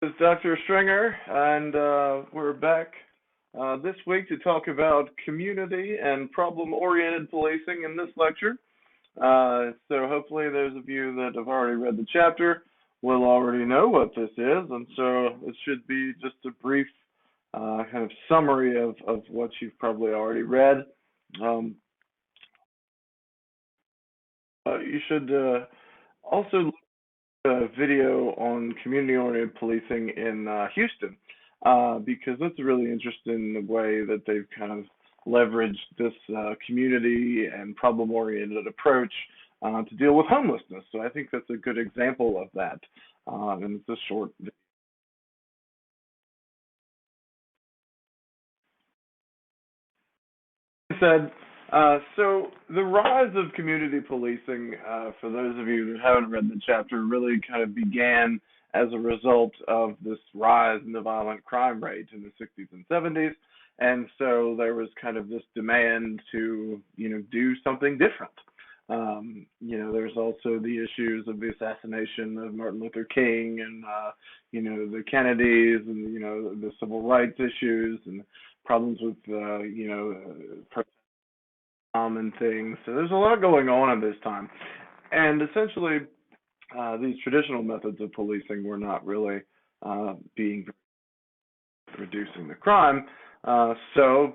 This is Dr. Stringer, and we're back this week to talk about community and problem-oriented policing in this lecture. So hopefully those of you that have already read the chapter will already know what this is, and so it should be just a brief kind of summary of what you've probably already read. You should also look a video on community-oriented policing in Houston, because that's a really interesting way that they've kind of leveraged this community and problem-oriented approach to deal with homelessness. So I think that's a good example of that, and it's a short video. Said, so the rise of community policing, for those of you that haven't read the chapter, really kind of began as a result of this rise in the violent crime rate in the 60s and 70s. And so there was kind of this demand to, do something different. There's also the issues of the assassination of Martin Luther King and, the Kennedys and, the civil rights issues and problems with, and things. So there's a lot going on at this time. And essentially, these traditional methods of policing were not really being reducing the crime. So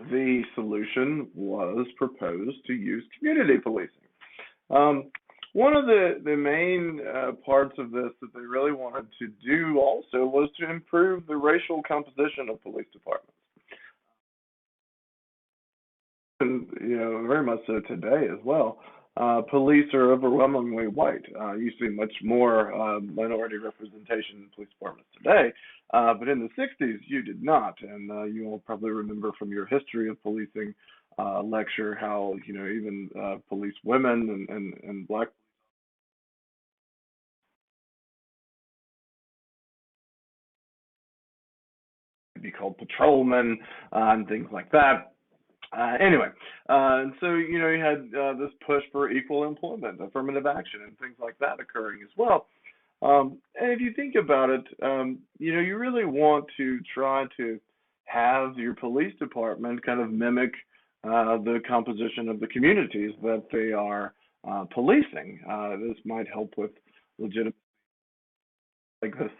the solution was proposed to use community policing. One of the main parts of this that they really wanted to do also was to improve the racial composition of police departments. And, very much so today as well. Police are overwhelmingly white. You see much more minority representation in police departments today, but in the 60s you did not. And you all probably remember from your history of policing lecture how, even police women and black be called patrolmen and things like that. Anyway, and so, you had this push for equal employment, affirmative action, and things like that occurring as well. And if you think about it, you really want to try to have your police department kind of mimic the composition of the communities that they are policing. This might help with legitimate like this.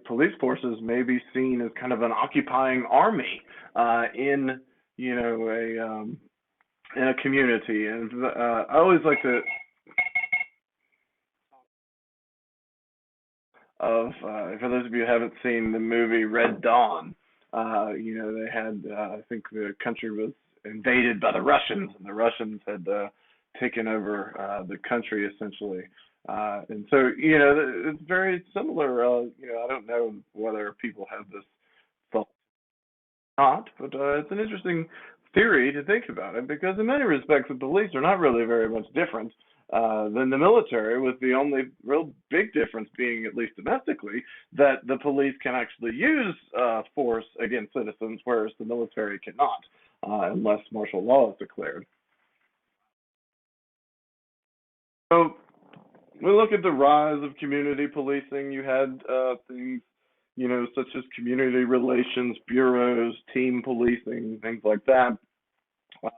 Police forces may be seen as kind of an occupying army in in a community, and I always like to for those of you who haven't seen the movie Red Dawn, they had I think the country was invaded by the Russians, and the Russians had taken over the country essentially. And so, it's very similar. I don't know whether people have this thought or not, but it's an interesting theory to think about it because in many respects the police are not really very much different than the military, with the only real big difference being, at least domestically, that the police can actually use force against citizens, whereas the military cannot, unless martial law is declared. So we look at the rise of community policing. You had things, such as community relations bureaus, team policing, things like that. Uh,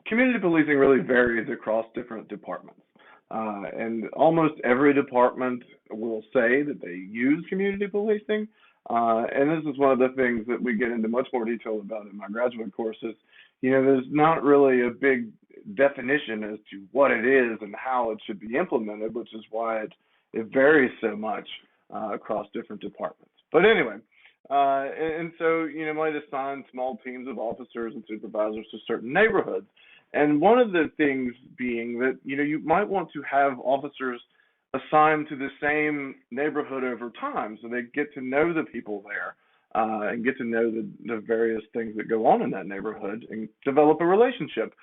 Community policing really varies across different departments. And almost every department will say that they use community policing. And this is one of the things that we get into much more detail about in my graduate courses. There's not really a big definition as to what it is and how it should be implemented, which is why it varies so much across different departments. But anyway, and so, might assign small teams of officers and supervisors to certain neighborhoods. And one of the things being that, you might want to have officers assigned to the same neighborhood over time so they get to know the people there and get to know the various things that go on in that neighborhood and develop a relationship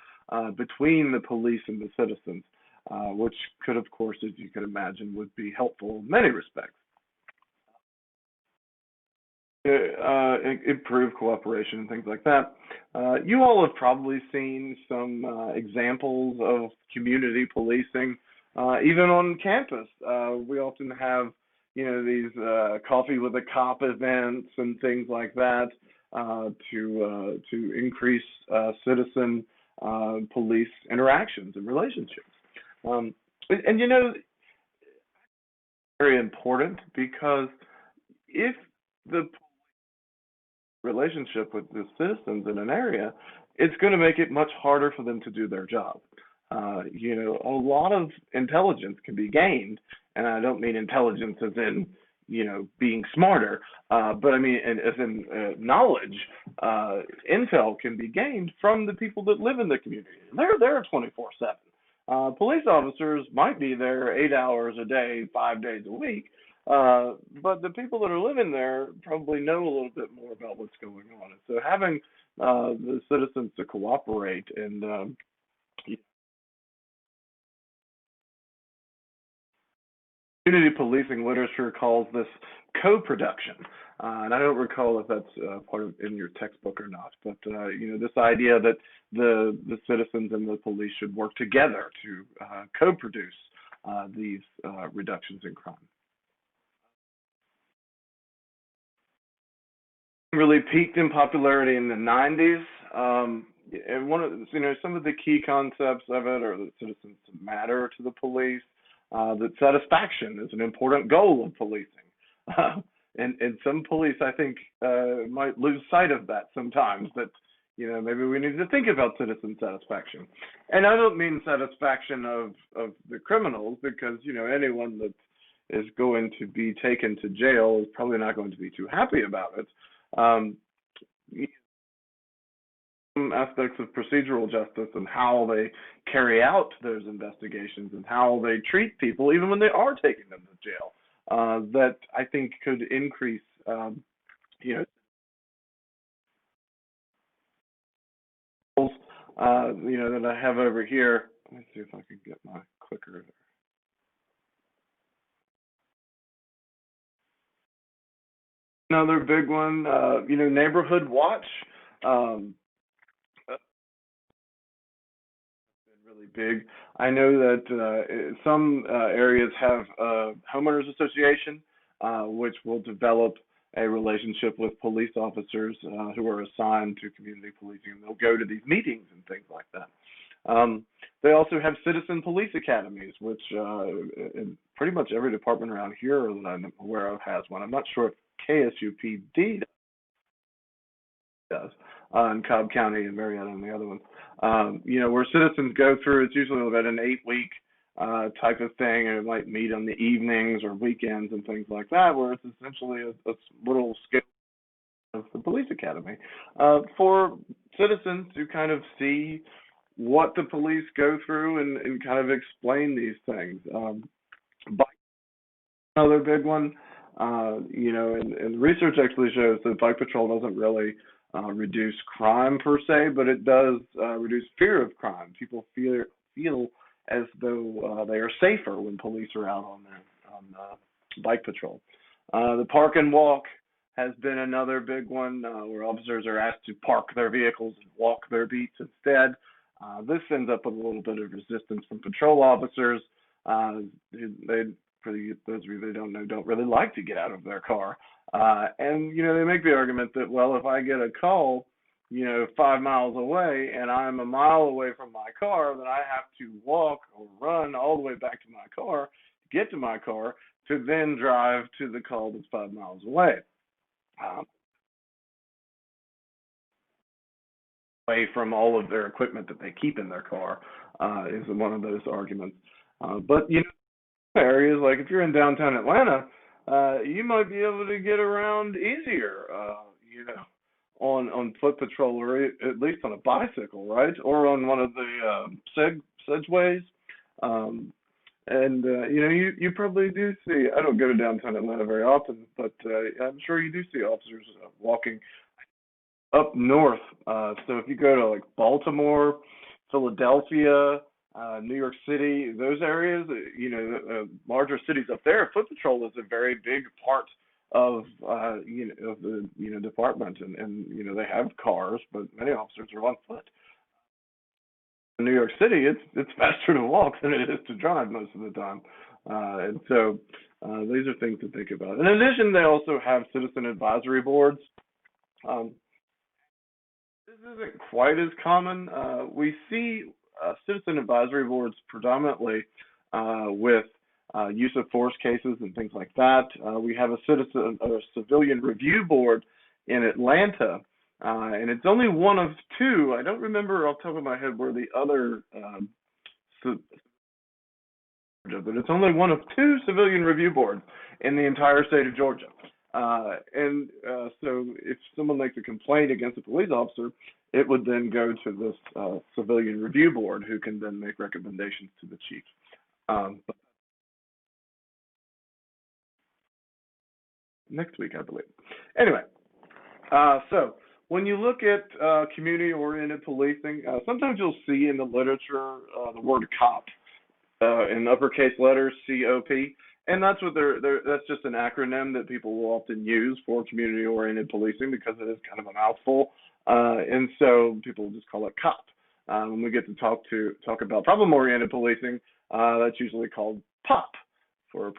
between the police and the citizens, which could, of course, as you can imagine, would be helpful in many respects. improve cooperation and things like that. You all have probably seen some examples of community policing, even on campus. We often have, these coffee with a cop events and things like that to increase citizen police interactions and relationships. And very important because if the relationship with the citizens in an area, it's going to make it much harder for them to do their job. A lot of intelligence can be gained, and I don't mean intelligence as in, being smarter, but I mean as in knowledge. Intel can be gained from the people that live in the community. They're there 24/7. Police officers might be there 8 hours a day, 5 days a week, but the people that are living there probably know a little bit more about what's going on. And so having the citizens to cooperate and community policing literature calls this co-production. And I don't recall if that's part of in your textbook or not, but this idea that the citizens and the police should work together to co-produce these reductions in crime. Really peaked in popularity in the 90s. And one of some of the key concepts of it are that citizens matter to the police, that satisfaction is an important goal of policing. And some police, I think, might lose sight of that sometimes. That maybe we need to think about citizen satisfaction. And I don't mean satisfaction of the criminals, because anyone that is going to be taken to jail is probably not going to be too happy about it. Um, some aspects of procedural justice and how they carry out those investigations and how they treat people, even when they are taking them to jail, that I think could increase, you know, that I have over here. Let me see if I can get my clicker. Another big one, neighborhood watch. Um, really big. I know that some areas have a homeowners association, which will develop a relationship with police officers who are assigned to community policing. They'll go to these meetings and things like that. They also have citizen police academies, which in pretty much every department around here that I'm aware of has one. I'm not sure if KSUPD does in Cobb County and Marietta and the other ones. Where citizens go through, it's usually about an 8 week type of thing, and it might meet on the evenings or weekends and things like that, where it's essentially a little scale of the police academy for citizens to kind of see what the police go through and kind of explain these things. Bike, another big one. And research actually shows that bike patrol doesn't really reduce crime per se, but it does reduce fear of crime. People feel as though they are safer when police are out on bike patrol. The park and walk has been another big one where officers are asked to park their vehicles and walk their beats instead. This ends up with a little bit of resistance from patrol officers. They, for those of you that don't know, don't really like to get out of their car. And they make the argument that, well, if I get a call, 5 miles away and I'm a mile away from my car, then I have to walk or run all the way back to my car, get to my car, to then drive to the call that's 5 miles away. Um, Away from all of their equipment that they keep in their car is one of those arguments. But areas like if you're in downtown Atlanta, you might be able to get around easier, on foot patrol or at least on a bicycle, right? Or on one of the sedgeways. You probably do see. I don't go to downtown Atlanta very often, but I'm sure you do see officers walking up north. So if you go to like Baltimore, Philadelphia, New York City, those areas, larger cities up there, foot patrol is a very big part of the department, and they have cars, but many officers are on foot. In New York City, it's faster to walk than it is to drive most of the time, and so these are things to think about. In addition, they also have citizen advisory boards. Um, this isn't quite as common. We see citizen advisory boards predominantly with use of force cases and things like that. We have a civilian review board in Atlanta, and it's only one of two. I don't remember off the top of my head where the other, but it's only one of two civilian review boards in the entire state of Georgia. So if someone makes a complaint against a police officer, it would then go to this civilian review board, who can then make recommendations to the chief. But next week, I believe. Anyway, so when you look at community-oriented policing, sometimes you'll see in the literature the word COP in uppercase letters, COP, and that's what that's just an acronym that people will often use for community-oriented policing, because it is kind of a mouthful, and so people just call it COP. When we get to talk about problem-oriented policing, that's usually called POP for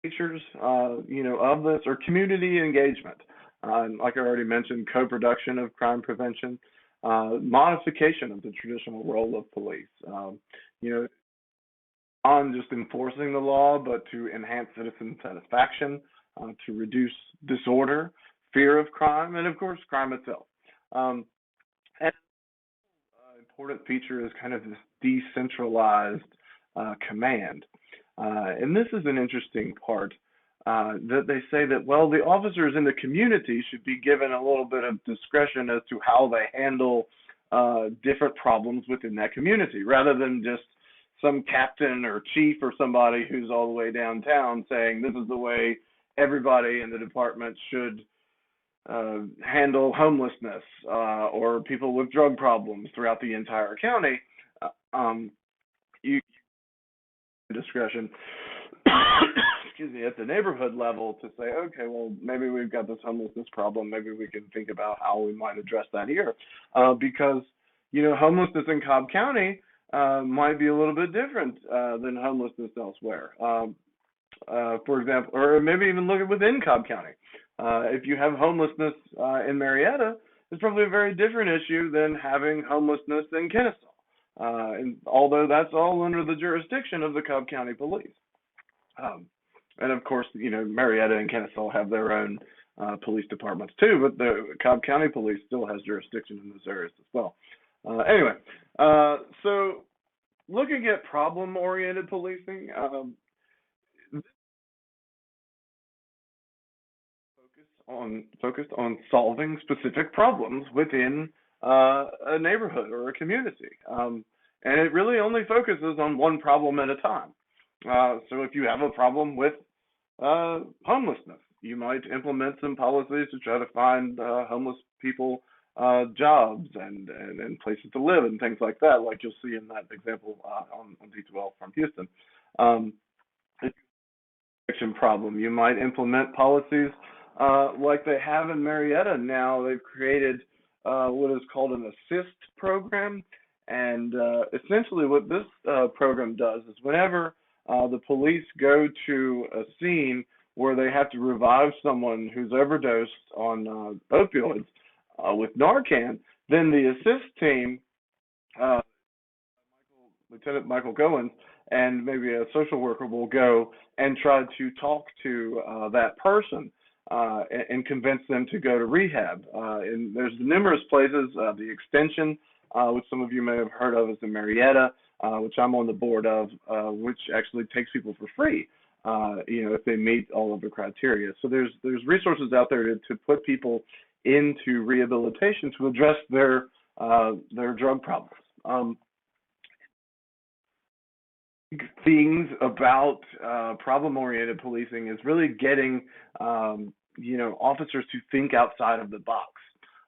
features, of this, or community engagement. Like I already mentioned, co-production of crime prevention, modification of the traditional role of police. On just enforcing the law, but to enhance citizen satisfaction, to reduce disorder, fear of crime, and of course, crime itself. And important feature is kind of this decentralized command. And this is an interesting part, that they say that, well, the officers in the community should be given a little bit of discretion as to how they handle different problems within that community, rather than just some captain or chief or somebody who's all the way downtown saying this is the way everybody in the department should handle homelessness or people with drug problems throughout the entire county. You discretion excuse me, at the neighborhood level, to say, okay, well, maybe we've got this homelessness problem, maybe we can think about how we might address that here, because homelessness in Cobb County might be a little bit different than homelessness elsewhere. For example, or maybe even look at within Cobb County. If you have homelessness in Marietta, it's probably a very different issue than having homelessness in Kennesaw. And although that's all under the jurisdiction of the Cobb County Police. And of course, Marietta and Kennesaw have their own police departments too, but the Cobb County Police still has jurisdiction in those areas as well. Anyway, so looking at problem-oriented policing, focused on solving specific problems within a neighborhood or a community. And it really only focuses on one problem at a time. So if you have a problem with homelessness, you might implement some policies to try to find homeless people jobs and places to live and things like that, like you'll see in that example on D12 from Houston. Addiction problem, you might implement policies like they have in Marietta now. They've created what is called an assist program, and essentially what this program does is whenever the police go to a scene where they have to revive someone who's overdosed on opioids with Narcan, then the assist team, Lieutenant Michael Goins, and maybe a social worker will go and try to talk to that person and convince them to go to rehab. And there's numerous places. The extension, which some of you may have heard of, is in Marietta, which I'm on the board of, which actually takes people for free, if they meet all of the criteria. So there's resources out there to put people into rehabilitation to address their drug problems. Things about problem-oriented policing is really getting officers to think outside of the box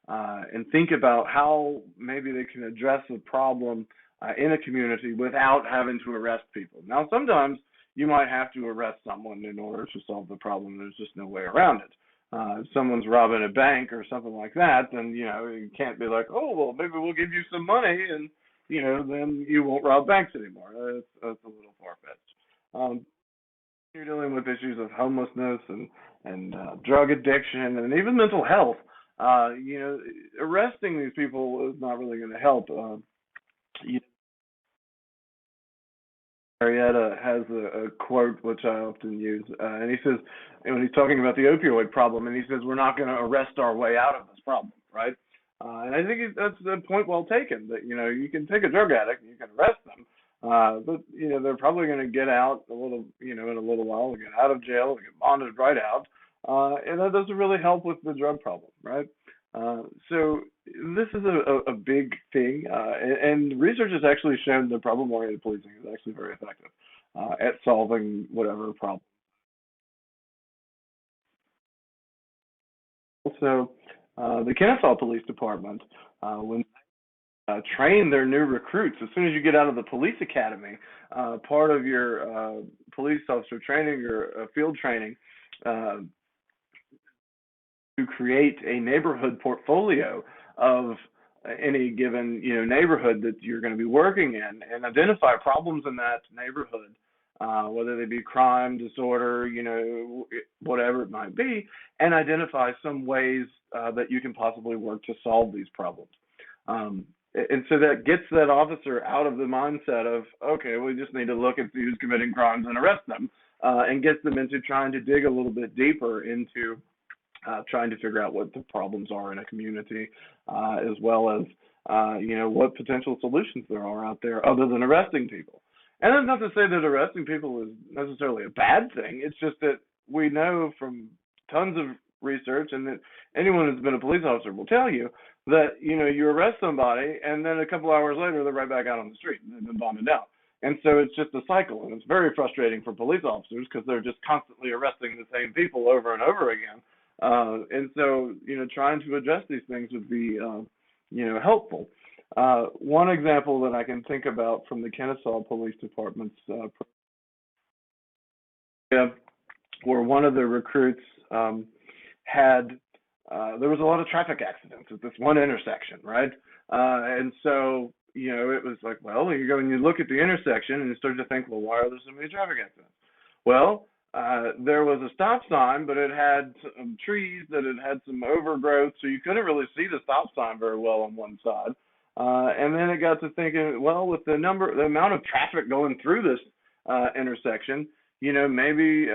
and think about how maybe they can address a problem in a community without having to arrest people. Now, sometimes you might have to arrest someone in order to solve the problem. There's just no way around it. If someone's robbing a bank or something like that, then you can't be like, oh well, maybe we'll give you some money and then you won't rob banks anymore. That's a little far fetched. You're dealing with issues of homelessness and drug addiction and even mental health. Arresting these people is not really going to help. You Marietta has a quote which I often use, and he says, and when he's talking about the opioid problem, and he says, "We're not going to arrest our way out of this problem," right? And I think that's a point well taken. That you can take a drug addict, and you can arrest them, but they're probably going to get out a little, in a little while, they get out of jail, they get bonded right out, and that doesn't really help with the drug problem, right? So this is a big thing, and research has actually shown that problem-oriented policing is actually very effective at solving whatever problem. Also, the Kennesaw Police Department, when train their new recruits, as soon as you get out of the police academy, part of your police officer training or field training, uh, to create a neighborhood portfolio of any given neighborhood that you're going to be working in and identify problems in that neighborhood, whether they be crime, disorder, whatever it might be, and identify some ways that you can possibly work to solve these problems. And so that gets that officer out of the mindset of, okay, we just need to look at who's committing crimes and arrest them, and gets them into trying to dig a little bit deeper into trying to figure out what the problems are in a community, as well as what potential solutions there are out there other than arresting people. And that's not to say that arresting people is necessarily a bad thing. It's just that we know from tons of research, and that anyone who's been a police officer will tell you that you arrest somebody, and then a couple hours later they're right back out on the street and they've been bonded out. And so it's just a cycle, and it's very frustrating for police officers because they're just constantly arresting the same people over and over again. And so, trying to address these things would be, helpful. One example that I can think about from the Kennesaw Police Department's program, where one of the recruits had, there was a lot of traffic accidents at this one intersection, right? And so, it was like, well, you go and you look at the intersection and you start to think, well, why are there so many traffic accidents? Well, there was a stop sign, but it had some trees that had some overgrowth, so you couldn't really see the stop sign very well on one side. And then it got to thinking, well, with the amount of traffic going through this intersection, maybe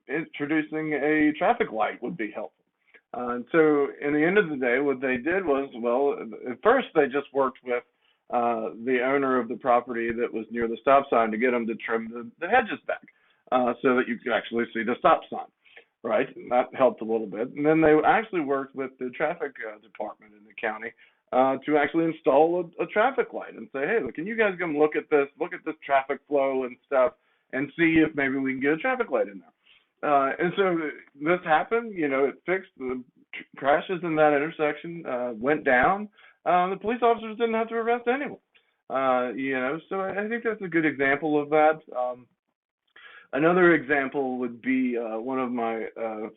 introducing a traffic light would be helpful. And so, in the end of the day, what they did was, well, at first they just worked with the owner of the property that was near the stop sign to get them to trim the hedges back. So that you could actually see the stop sign, right? And that helped a little bit. And then they actually worked with the traffic department in the county to actually install a traffic light and say, hey, look, can you guys come look at this traffic flow and stuff, and see if maybe we can get a traffic light in there. And so this happened. It fixed the crashes in that intersection, went down. The police officers didn't have to arrest anyone. So I think that's a good example of that. Another example would be one of my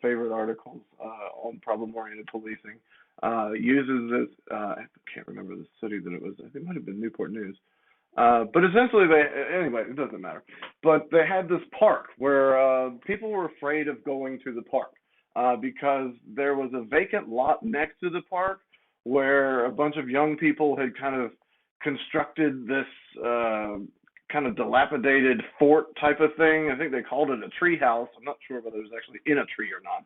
favorite articles on problem-oriented policing. Uses this, I can't remember the city that it was. I think it might have been Newport News. But essentially, anyway, it doesn't matter. But they had this park where people were afraid of going to the park because there was a vacant lot next to the park where a bunch of young people had kind of constructed this kind of dilapidated fort type of thing. I think they called it a tree house. I'm not sure whether it was actually in a tree or not.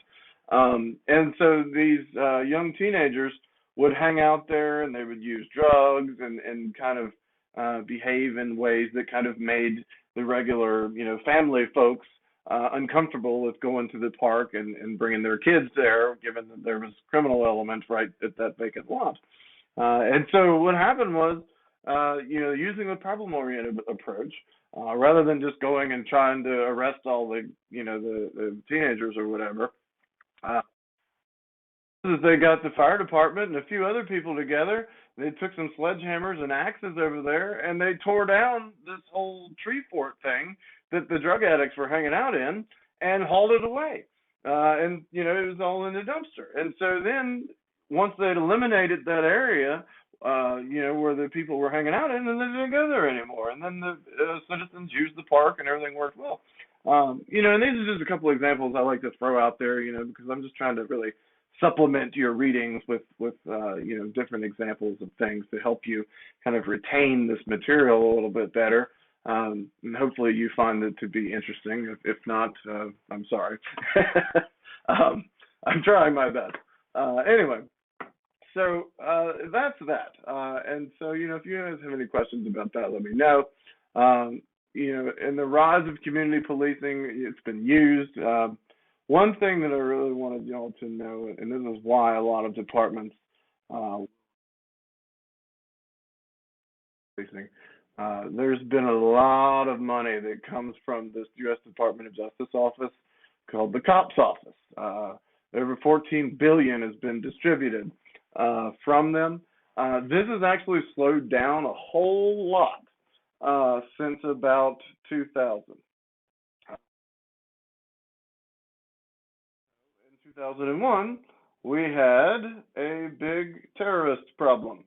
And so these young teenagers would hang out there, and they would use drugs and kind of behave in ways that kind of made the regular, family folks uncomfortable with going to the park and bringing their kids there, given that there was criminal element right at that vacant lot. And so what happened was, using a problem-oriented approach, rather than just going and trying to arrest all the teenagers or whatever, they got the fire department and a few other people together. They took some sledgehammers and axes over there, and they tore down this whole tree fort thing that the drug addicts were hanging out in and hauled it away. And it was all in the dumpster. And so then once they'd eliminated that area, where the people were hanging out in, and they didn't go there anymore. And then the citizens used the park, and everything worked well. And these are just a couple of examples I like to throw out there, because I'm just trying to really supplement your readings with different examples of things to help you kind of retain this material a little bit better. And hopefully you find it to be interesting. If not, I'm sorry. I'm trying my best. Anyway, so that's that. And so, if you guys have any questions about that, let me know. In the rise of community policing, it's been used. One thing that I really wanted y'all to know, and this is why a lot of departments policing, there's been a lot of money that comes from this U.S. Department of Justice office called the COPS office. Over $14 billion has been distributed from them. This has actually slowed down a whole lot since about 2000. In 2001, we had a big terrorist problem.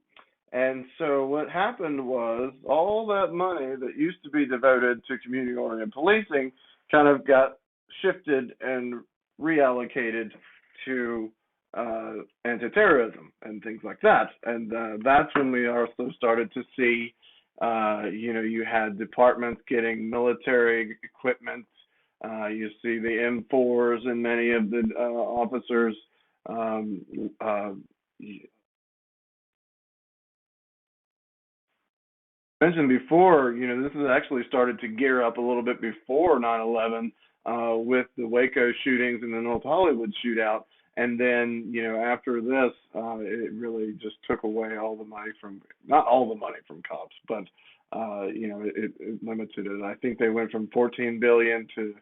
And so what happened was all that money that used to be devoted to community-oriented policing kind of got shifted and reallocated to anti-terrorism and things like that. And that's when we also started to see, you had departments getting military equipment. You see the M4s and many of the officers. Mentioned before, this has actually started to gear up a little bit before 9/11 with the Waco shootings and the North Hollywood shootout. And then, after this, it really just took away all the money from, not all the money from cops, but, it limited it. I think they went from 14 billion to,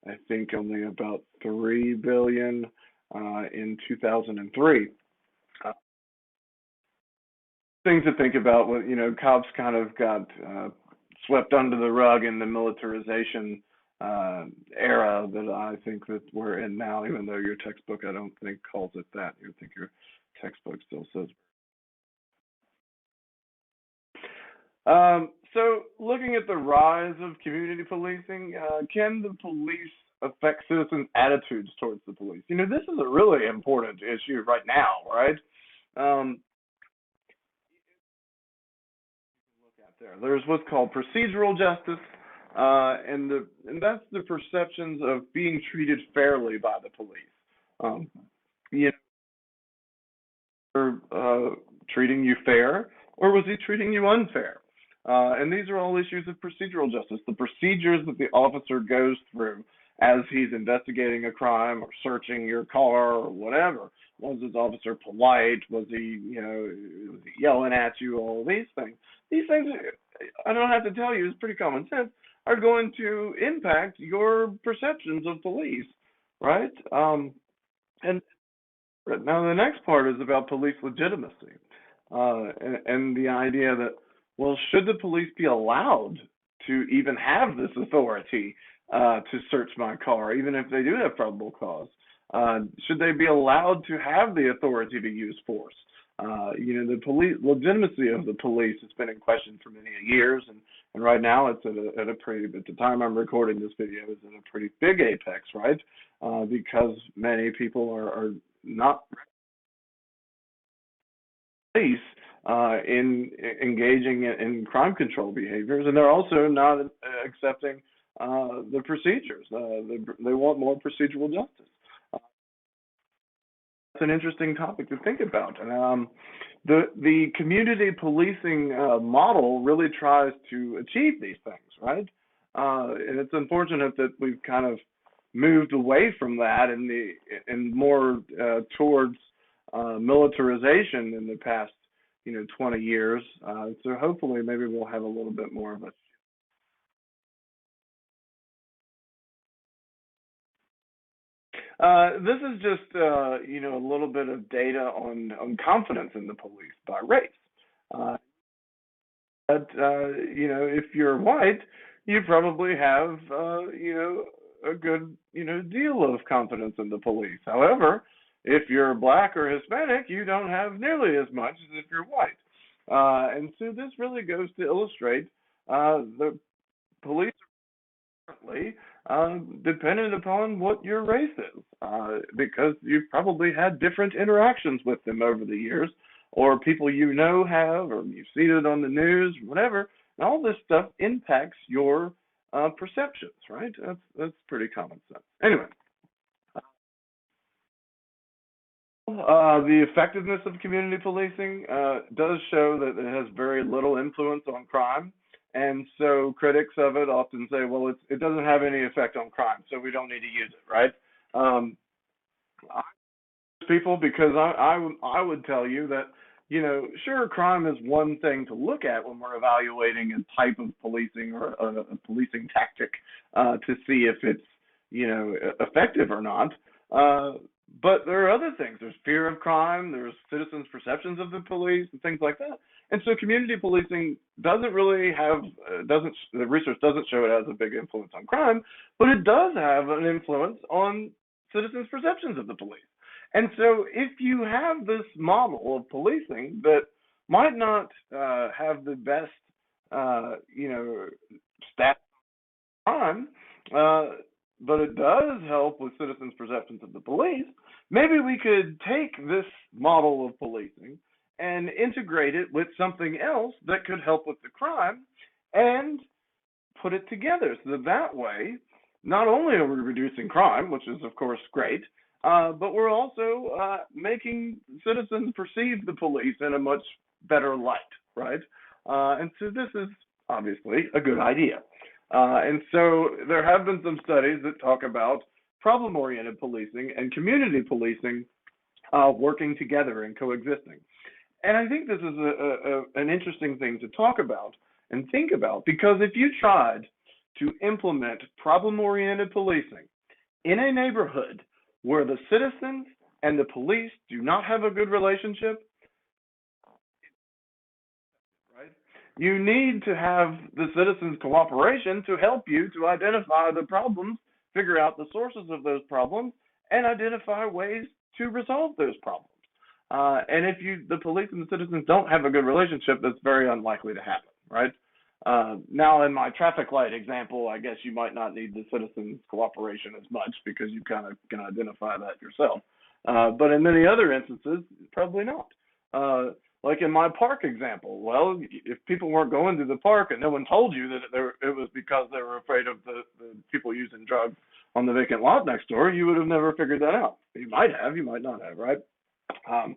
I think, only about 3 billion in 2003. Things to think about. Cops kind of got swept under the rug in the militarization era that I think that we're in now, even though your textbook, I don't think, calls it that. You think your textbook still says. So looking at the rise of community policing, can the police affect citizens' attitudes towards the police? This is a really important issue right now, right? There's what's called procedural justice, and that's the perceptions of being treated fairly by the police. You treating you fair, or was he treating you unfair? And these are all issues of procedural justice. The procedures that the officer goes through as he's investigating a crime or searching your car or whatever. Was this officer polite? Was he yelling at you? All these things. These things, I don't have to tell you, it's pretty common sense, are going to impact your perceptions of police, right? And now the next part is about police legitimacy, and the idea that, well, should the police be allowed to even have this authority to search my car, even if they do have probable cause? Should they be allowed to have the authority to use force? The police legitimacy of the police has been in question for many years, and right now it's at a pretty. At the time I'm recording this video, is at a pretty big apex, right? Because many people are not police in engaging in crime control behaviors, and they're also not accepting the procedures. They want more procedural justice. It's an interesting topic to think about. The community policing model really tries to achieve these things, right? And it's unfortunate that we've kind of moved away from that and more towards militarization in the past 20 years. So hopefully maybe we'll have a little bit more of a this is just a little bit of data on confidence in the police by race. But if you're white, you probably have, a good, deal of confidence in the police. However, if you're black or Hispanic, you don't have nearly as much as if you're white. And so this really goes to illustrate the police differently, dependent upon what your race is, because you've probably had different interactions with them over the years, or people have, or you've seen it on the news, whatever. And all this stuff impacts your perceptions, right? That's pretty common sense. Anyway, the effectiveness of community policing does show that it has very little influence on crime. And so critics of it often say, well, it doesn't have any effect on crime, so we don't need to use it, right? Um, People, because I would tell you that, sure, crime is one thing to look at when we're evaluating a type of policing or a policing tactic to see if it's effective or not. But there are other things. There's fear of crime. There's citizens' perceptions of the police and things like that. And so community policing doesn't really have doesn't the research doesn't show it has a big influence on crime, but it does have an influence on citizens' perceptions of the police. And so if you have this model of policing that might not have the best, stat crime, uh, but it does help with citizens' perceptions of the police, maybe we could take this model of policing and integrate it with something else that could help with the crime and put it together so that way, not only are we reducing crime, which is of course great, but we're also making citizens perceive the police in a much better light, right? And so this is obviously a good idea. And so there have been some studies that talk about problem-oriented policing and community policing working together and coexisting. And I think this is an interesting thing to talk about and think about, because if you tried to implement problem-oriented policing in a neighborhood where the citizens and the police do not have a good relationship, right? You need to have the citizens' cooperation to help you to identify the problems, figure out the sources of those problems, and identify ways to resolve those problems. And if the police and the citizens don't have a good relationship, that's very unlikely to happen, right? Now, in my traffic light example, I guess you might not need the citizens' cooperation as much because you kind of can identify that yourself. But in many other instances, probably not. Like in my park example, well, if people weren't going to the park and no one told you that it was because they were afraid of the people using drugs on the vacant lot next door, you would have never figured that out. You might have, you might not have, right? Um,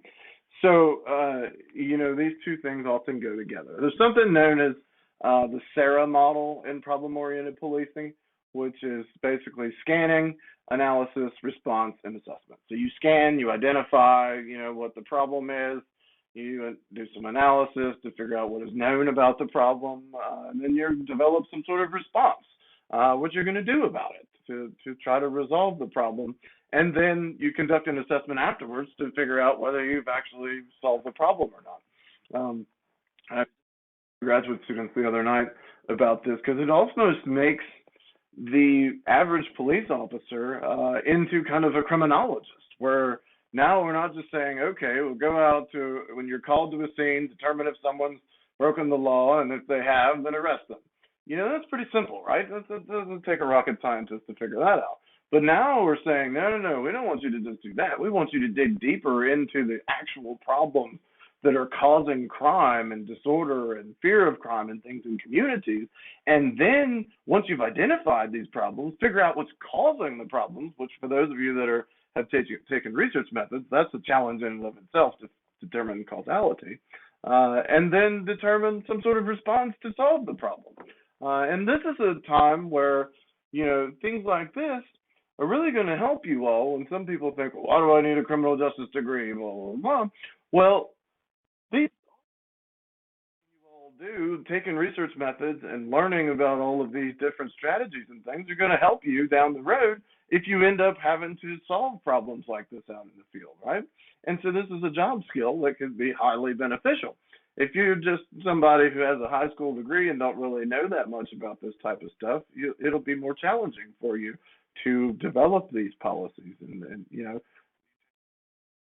these two things often go together. There's something known as the SARA model in problem-oriented policing, which is basically scanning, analysis, response, and assessment. So you scan, you identify, what the problem is, you do some analysis to figure out what is known about the problem, and then you develop some sort of response, what you're going to do about it to try to resolve the problem. And then you conduct an assessment afterwards to figure out whether you've actually solved the problem or not. I had graduate students the other night about this because it almost makes the average police officer into kind of a criminologist, where now we're not just saying, okay, we'll go out to, when you're called to a scene, determine if someone's broken the law, and if they have, then arrest them. That's pretty simple, right? That doesn't take a rocket scientist to figure that out. But now we're saying, no, we don't want you to just do that. We want you to dig deeper into the actual problems that are causing crime and disorder and fear of crime and things in communities. And then once you've identified these problems, figure out what's causing the problems, which for those of you that have taken research methods, that's a challenge in and of itself to determine causality. And then determine some sort of response to solve the problem. And this is a time where, things like this are really going to help you all. And some people think, well, why do I need a criminal justice degree? Blah, blah, blah. Well, these you all do, taking research methods and learning about all of these different strategies and things are going to help you down the road if you end up having to solve problems like this out in the field, right? And so this is a job skill that could be highly beneficial. If you're just somebody who has a high school degree and don't really know that much about this type of stuff, it'll be more challenging for you to develop these policies and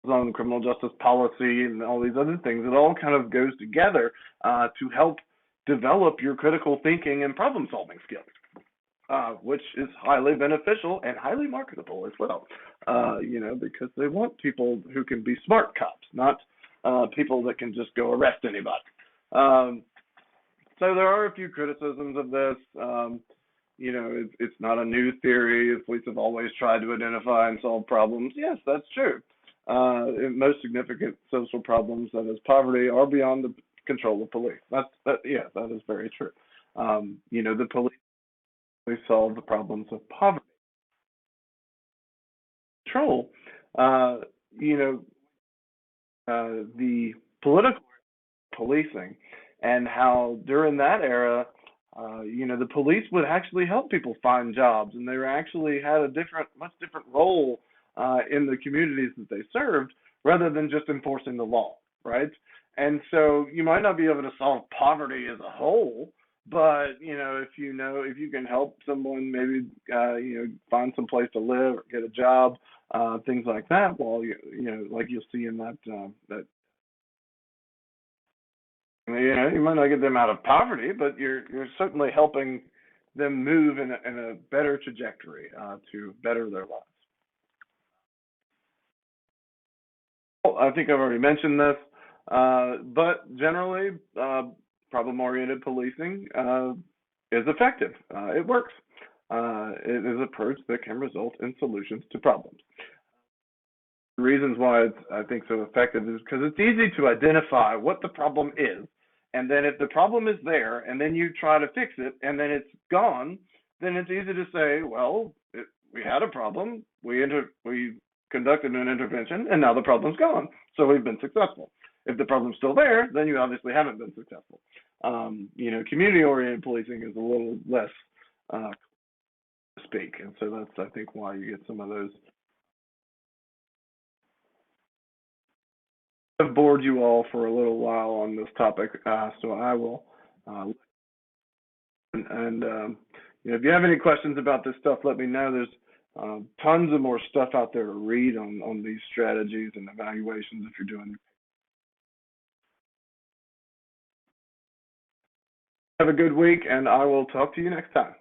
on criminal justice policy and all these other things. It all kind of goes together to help develop your critical thinking and problem solving skills, which is highly beneficial and highly marketable as well. Because they want people who can be smart cops, not people that can just go arrest anybody. Um, so there are a few criticisms of this. It's not a new theory. The police have always tried to identify and solve problems. Yes, that's true. Most significant social problems, that is poverty, are beyond the control of police. That is very true. The police solve the problems of poverty. Control, uh, you know, the political policing and how during that era, the police would actually help people find jobs, and they were actually had a much different role in the communities that they served, rather than just enforcing the law, right? And so you might not be able to solve poverty as a whole, but if you can help someone maybe find some place to live or get a job, things like that, well, like you'll see in that you might not get them out of poverty, but you're certainly helping them move in a better trajectory to better their lives. Well, I think I've already mentioned this, but generally, problem-oriented policing is effective. It works. It is an approach that can result in solutions to problems. The reasons why it's, I think, so effective is because it's easy to identify what the problem is, and then if the problem is there, and then you try to fix it, and then it's gone, then it's easy to say, well, we had a problem, we conducted an intervention, and now the problem's gone, so we've been successful. If the problem's still there, then you obviously haven't been successful. Community-oriented policing is a little less to speak, and so that's, I think, why you get some of those. I've bored you all for a little while on this topic, so I will. If you have any questions about this stuff, let me know. There's tons of more stuff out there to read on these strategies and evaluations if you're doing. Have a good week, and I will talk to you next time.